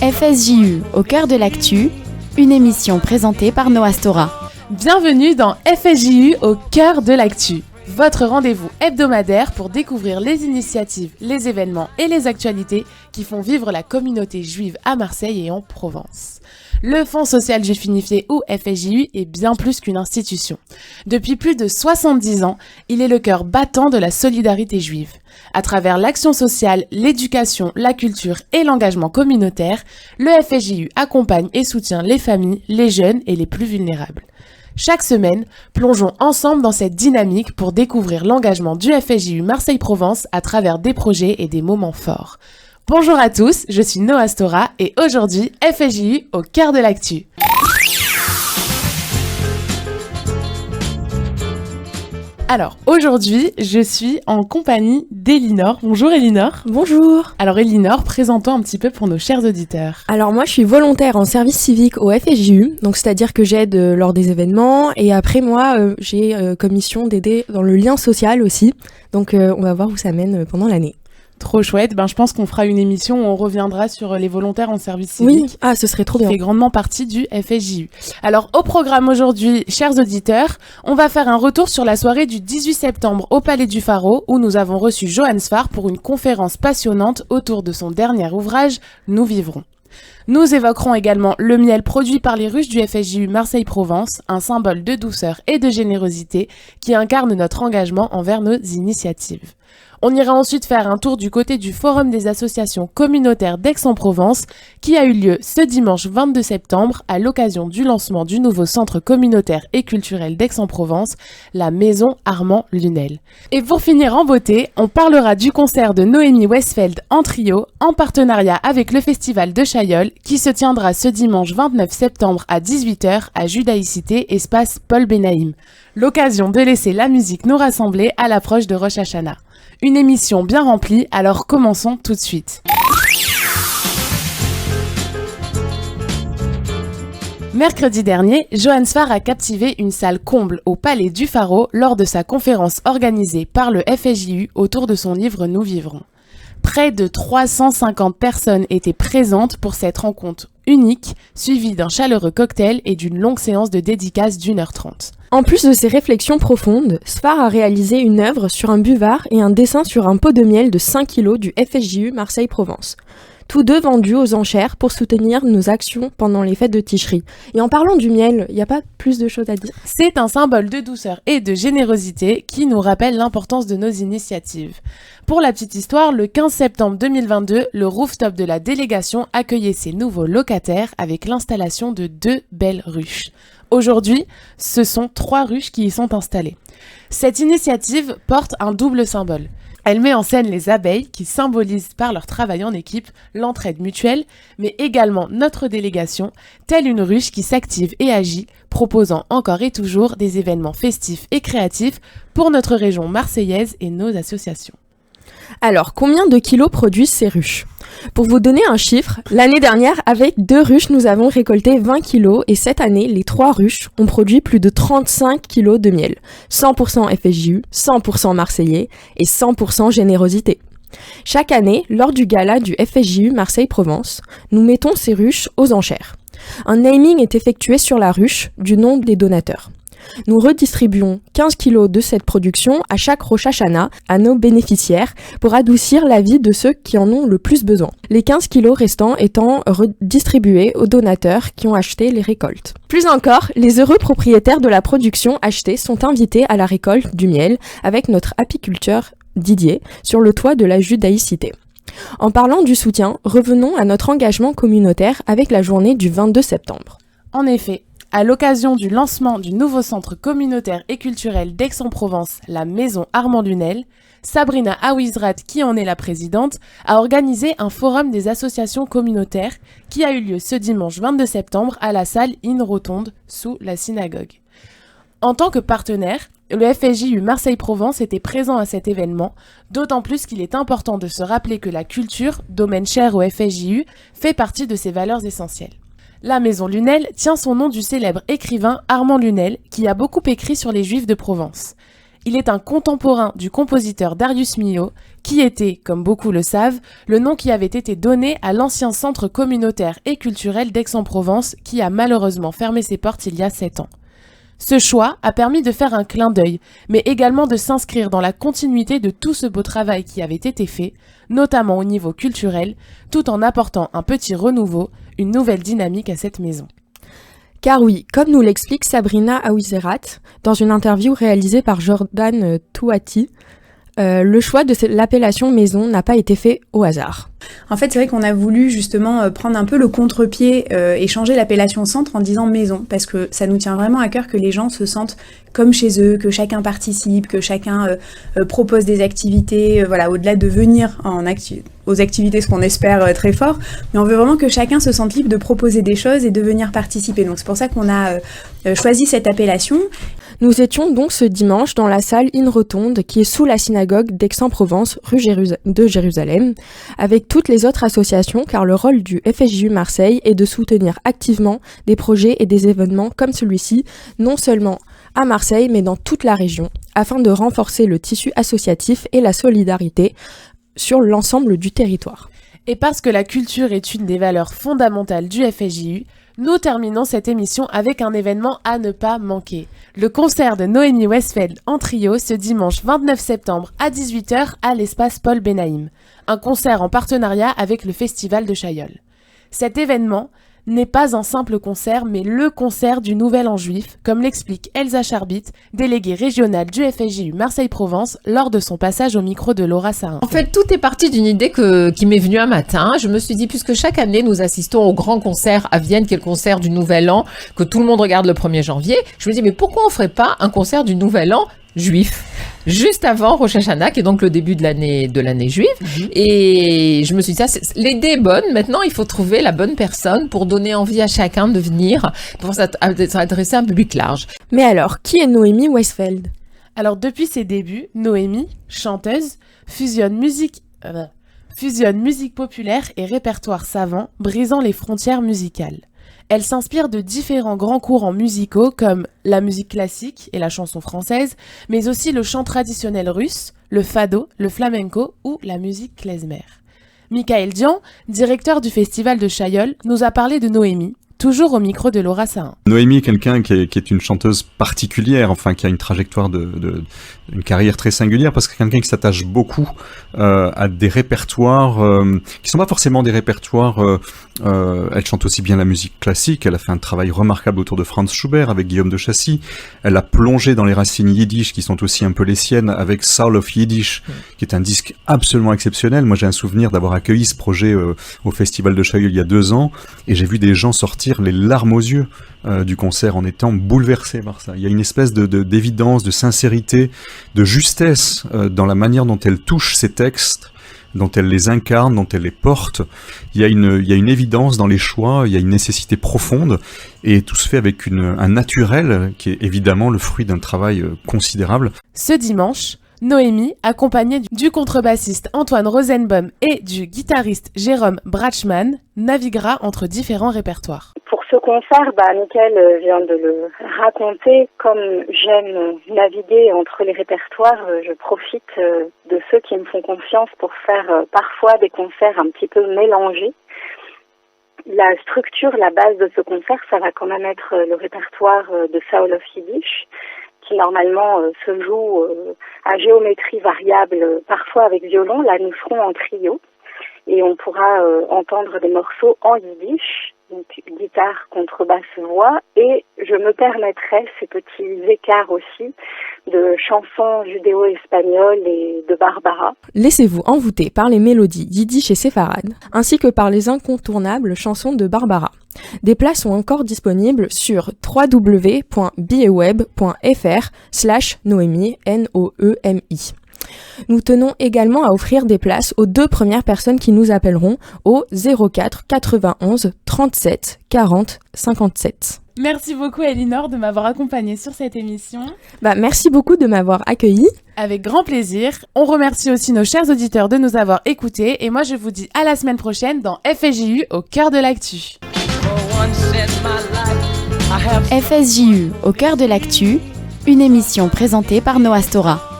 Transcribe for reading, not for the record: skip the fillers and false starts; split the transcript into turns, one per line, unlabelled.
FSJU au cœur de l'actu, une émission présentée par Noah Stora.
Bienvenue dans FSJU au cœur de l'actu, votre rendez-vous hebdomadaire pour découvrir les initiatives, les événements et les actualités qui font vivre la communauté juive à Marseille et en Provence. Le Fonds social juif unifié ou FSJU est bien plus qu'une institution. Depuis plus de 70 ans, il est le cœur battant de la solidarité juive. À travers l'action sociale, l'éducation, la culture et l'engagement communautaire, le FSJU accompagne et soutient les familles, les jeunes et les plus vulnérables. Chaque semaine, plongeons ensemble dans cette dynamique pour découvrir l'engagement du FSJU Marseille-Provence à travers des projets et des moments forts. Bonjour à tous, je suis Noah Stora et aujourd'hui, FSJU au cœur de l'actu. Alors, aujourd'hui, je suis en compagnie d'Elinor. Bonjour Elinor.
Bonjour.
Alors Elinor, présentons un petit peu pour nos chers auditeurs.
Alors moi, je suis volontaire en service civique au FSJU, donc c'est-à-dire que j'aide lors des événements et après moi, j'ai comme mission d'aider dans le lien social aussi. Donc on va voir où ça mène pendant l'année.
Trop chouette, je pense qu'on fera une émission où on reviendra sur les volontaires en service civique.
Oui, ce serait trop bien.
Qui fait grandement partie du FSJU. Alors au programme aujourd'hui, chers auditeurs, on va faire un retour sur la soirée du 18 septembre au Palais du Pharo où nous avons reçu Johan Sfar pour une conférence passionnante autour de son dernier ouvrage « Nous vivrons ». Nous évoquerons également le miel produit par les ruches du FSJU Marseille-Provence, un symbole de douceur et de générosité qui incarne notre engagement envers nos initiatives. On ira ensuite faire un tour du côté du Forum des associations communautaires d'Aix-en-Provence qui a eu lieu ce dimanche 22 septembre à l'occasion du lancement du nouveau centre communautaire et culturel d'Aix-en-Provence, la Maison Armand Lunel. Et pour finir en beauté, on parlera du concert de Noémie Westfeld en trio en partenariat avec le Festival de Chaillol qui se tiendra ce dimanche 29 septembre à 18h à Judaïcité, espace Paul Benaïm. L'occasion de laisser la musique nous rassembler à l'approche de Rosh Hashanah. Une émission bien remplie, alors commençons tout de suite. Mercredi dernier, Johan Sfar a captivé une salle comble au Palais du Pharo lors de sa conférence organisée par le FSJU autour de son livre « Nous vivrons ». Près de 350 personnes étaient présentes pour cette rencontre unique, suivie d'un chaleureux cocktail et d'une longue séance de dédicace d'1h30.
En plus de ces réflexions profondes, Sfar a réalisé une œuvre sur un buvard et un dessin sur un pot de miel de 5 kg du FSJU Marseille-Provence. Tous deux vendus aux enchères pour soutenir nos actions pendant les fêtes de Ticherie. Et en parlant du miel, il n'y a pas plus de choses à dire.
C'est un symbole de douceur et de générosité qui nous rappelle l'importance de nos initiatives. Pour la petite histoire, le 15 septembre 2022, le rooftop de la délégation accueillait ses nouveaux locataires avec l'installation de 2 belles ruches. Aujourd'hui, ce sont 3 ruches qui y sont installées. Cette initiative porte un double symbole. Elle met en scène les abeilles qui symbolisent par leur travail en équipe l'entraide mutuelle, mais également notre délégation, telle une ruche qui s'active et agit, proposant encore et toujours des événements festifs et créatifs pour notre région marseillaise et nos associations.
Alors, combien de kilos produisent ces ruches ? Pour vous donner un chiffre, l'année dernière, avec 2 ruches, nous avons récolté 20 kilos et cette année, les 3 ruches ont produit plus de 35 kilos de miel. 100% FSJU, 100% marseillais et 100% générosité. Chaque année, lors du gala du FSJU Marseille-Provence, nous mettons ces ruches aux enchères. Un naming est effectué sur la ruche du nom des donateurs. Nous redistribuons 15 kilos de cette production à chaque Rosh Hashanah à nos bénéficiaires pour adoucir la vie de ceux qui en ont le plus besoin. Les 15 kilos restants étant redistribués aux donateurs qui ont acheté les récoltes. Plus encore, les heureux propriétaires de la production achetée sont invités à la récolte du miel avec notre apiculteur Didier sur le toit de la Judaïcité. En parlant du soutien, revenons à notre engagement communautaire avec la journée du 22 septembre.
En effet, à l'occasion du lancement du nouveau centre communautaire et culturel d'Aix-en-Provence, la Maison Armand Lunel, Sabrina Awizrat, qui en est la présidente, a organisé un forum des associations communautaires qui a eu lieu ce dimanche 22 septembre à la salle In Rotonde, sous la synagogue. En tant que partenaire, le FSJU Marseille-Provence était présent à cet événement, d'autant plus qu'il est important de se rappeler que la culture, domaine cher au FSJU, fait partie de ses valeurs essentielles. La Maison Lunel tient son nom du célèbre écrivain Armand Lunel, qui a beaucoup écrit sur les Juifs de Provence. Il est un contemporain du compositeur Darius Milhaud, qui était, comme beaucoup le savent, le nom qui avait été donné à l'ancien centre communautaire et culturel d'Aix-en-Provence, qui a malheureusement fermé ses portes il y a 7 ans. Ce choix a permis de faire un clin d'œil, mais également de s'inscrire dans la continuité de tout ce beau travail qui avait été fait, notamment au niveau culturel, tout en apportant un petit renouveau, une nouvelle dynamique à cette maison.
Car oui, comme nous l'explique Sabrina Aouizerat dans une interview réalisée par Jordan Touati, le choix de l'appellation maison n'a pas été fait au hasard.
En fait, c'est vrai qu'on a voulu justement prendre un peu le contre-pied et changer l'appellation centre en disant maison, parce que ça nous tient vraiment à cœur que les gens se sentent comme chez eux, que chacun participe, que chacun propose des activités, voilà, au-delà de venir aux activités, ce qu'on espère très fort, mais on veut vraiment que chacun se sente libre de proposer des choses et de venir participer. Donc c'est pour ça qu'on a choisi cette appellation.
Nous étions donc ce dimanche dans la salle In Rotonde qui est sous la synagogue d'Aix-en-Provence, rue de Jérusalem, avec toutes les autres associations, car le rôle du FSJU Marseille est de soutenir activement des projets et des événements comme celui-ci, non seulement à Marseille, mais dans toute la région, afin de renforcer le tissu associatif et la solidarité sur l'ensemble du territoire.
Et parce que la culture est une des valeurs fondamentales du FSJU, nous terminons cette émission avec un événement à ne pas manquer. Le concert de Noémie Westfeld en trio ce dimanche 29 septembre à 18h à l'espace Paul Benaïm. Un concert en partenariat avec le Festival de Chaillol. Cet événement n'est pas un simple concert, mais le concert du Nouvel An juif, comme l'explique Elsa Charbit, déléguée régionale du FSJU Marseille-Provence, lors de son passage au micro de Laura Sahin.
En fait, tout est parti d'une idée qui m'est venue un matin. Je me suis dit, puisque chaque année, nous assistons au grand concert à Vienne, qui est le concert du Nouvel An, que tout le monde regarde le 1er janvier, je me dis, mais pourquoi on ferait pas un concert du Nouvel An juif, juste avant Rosh Hashanah, qui est donc le début de l'année juive. Et je me suis dit, l'idée est bonne. Maintenant, il faut trouver la bonne personne pour donner envie à chacun de venir, pour s'adresser à un public large.
Mais alors, qui est Noémie Westfeld ?
Alors, depuis ses débuts, Noémie, chanteuse, fusionne musique populaire et répertoire savant, brisant les frontières musicales. Elle s'inspire de différents grands courants musicaux comme la musique classique et la chanson française, mais aussi le chant traditionnel russe, le fado, le flamenco ou la musique klezmer. Michael Dian, directeur du festival de Chaillol, nous a parlé de Noémie, toujours au micro de Laura Sahin.
Noémie est quelqu'un qui est une chanteuse particulière, enfin qui a une trajectoire une carrière très singulière, parce que c'est quelqu'un qui s'attache beaucoup à des répertoires qui sont pas forcément des répertoires. Elle chante aussi bien la musique classique. Elle a fait un travail remarquable autour de Franz Schubert avec Guillaume de Chassis. Elle a plongé dans les racines yiddish qui sont aussi un peu les siennes avec Soul of Yiddish, qui est un disque absolument exceptionnel. Moi, j'ai un souvenir d'avoir accueilli ce projet au Festival de Chaillol il y a 2 ans, et j'ai vu des gens sortir les larmes aux yeux du concert en étant bouleversés par ça. Il y a une espèce d'évidence, de sincérité, de justesse dans la manière dont elle touche ses textes, dont elle les incarne, dont elle les porte. Il y a une évidence dans les choix, il y a une nécessité profonde, et tout se fait avec un naturel qui est évidemment le fruit d'un travail considérable.
Ce dimanche, Noémie, accompagnée du contrebassiste Antoine Rosenbaum et du guitariste Jérôme Brachmann, naviguera entre différents répertoires.
Pour ce concert, Mickaël vient de le raconter. Comme j'aime naviguer entre les répertoires, je profite de ceux qui me font confiance pour faire parfois des concerts un petit peu mélangés. La structure, la base de ce concert, ça va quand même être le répertoire de Soul of Yiddish, qui normalement se joue à géométrie variable, parfois avec violon. Là, nous serons en trio et on pourra entendre des morceaux en yiddish, donc guitare, contrebasse, voix, et je me permettrai ces petits écarts aussi de chansons judéo-espagnoles et de Barbara.
Laissez-vous envoûter par les mélodies yiddish et séfarades, ainsi que par les incontournables chansons de Barbara. Des places sont encore disponibles sur www.bieweb.fr/Noémie, Noemi. Nous tenons également à offrir des places aux 2 premières personnes qui nous appelleront au 04 91 37 40 57.
Merci beaucoup Elinor de m'avoir accompagnée sur cette émission.
Merci beaucoup de m'avoir accueillie.
Avec grand plaisir. On remercie aussi nos chers auditeurs de nous avoir écoutés et moi je vous dis à la semaine prochaine dans FSJU au cœur de l'actu.
FSJU au cœur de l'actu, une émission présentée par Noastora.